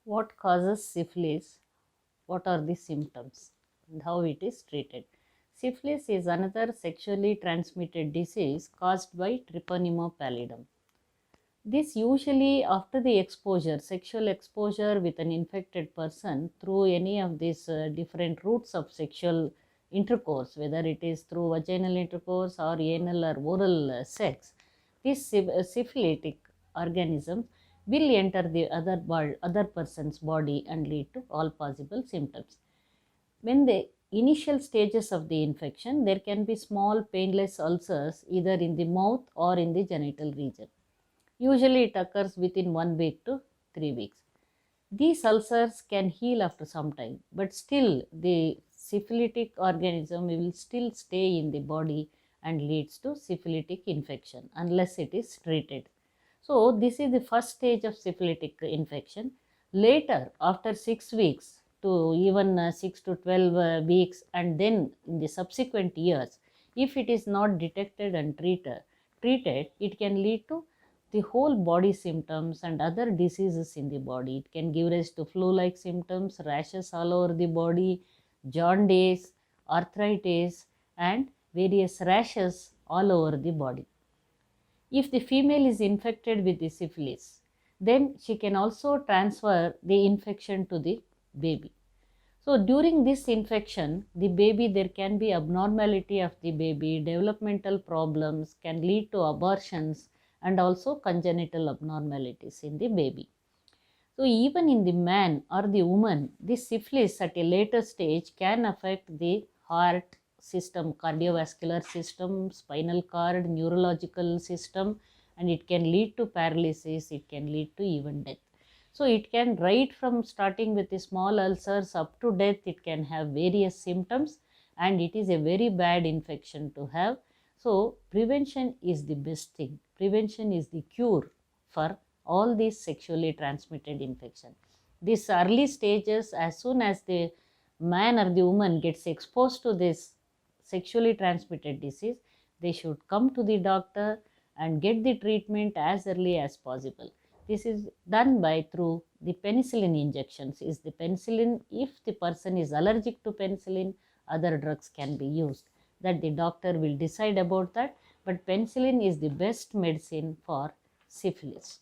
What causes syphilis? What are the symptoms and how it is treated? Syphilis is another sexually transmitted disease caused by Treponema pallidum. This usually after the exposure, sexual exposure with an infected person through any of these different routes of sexual intercourse, whether it is through vaginal intercourse or anal or oral sex, this syphilitic organism will enter the other person's body and lead to all possible symptoms. When the initial stages of the infection, there can be small painless ulcers either in the mouth or in the genital region. Usually it occurs within 1 week to 3 weeks. These ulcers can heal after some time, but still the syphilitic organism will still stay in the body and leads to syphilitic infection unless it is treated. So this is the first stage of syphilitic infection. Later, after 6 weeks to even 6 to 12 weeks, and then in the subsequent years, if it is not detected and treated, it can lead to the whole body symptoms and other diseases in the body. It can give rise to flu-like symptoms, rashes all over the body, jaundice, arthritis, and various rashes all over the body. If the female is infected with the syphilis, then she can also transfer the infection to the baby. So during this infection, the baby, there can be abnormality of the baby, developmental problems, can lead to abortions and also congenital abnormalities in the baby. So even in the man or the woman, this syphilis at a later stage can affect the heart system, cardiovascular system, spinal cord, neurological system, and it can lead to paralysis, it can lead to even death. So it can, right from starting with the small ulcers up to death, it can have various symptoms, and it is a very bad infection to have. So prevention is the best thing. Prevention is the cure for all these sexually transmitted infection. These early stages, as soon as the man or the woman gets exposed to this sexually transmitted disease, they should come to the doctor and get the treatment as early as possible. This is done by through the penicillin injections. Is the penicillin, if the person is allergic to penicillin, other drugs can be used. That the doctor will decide about that, but penicillin is the best medicine for syphilis.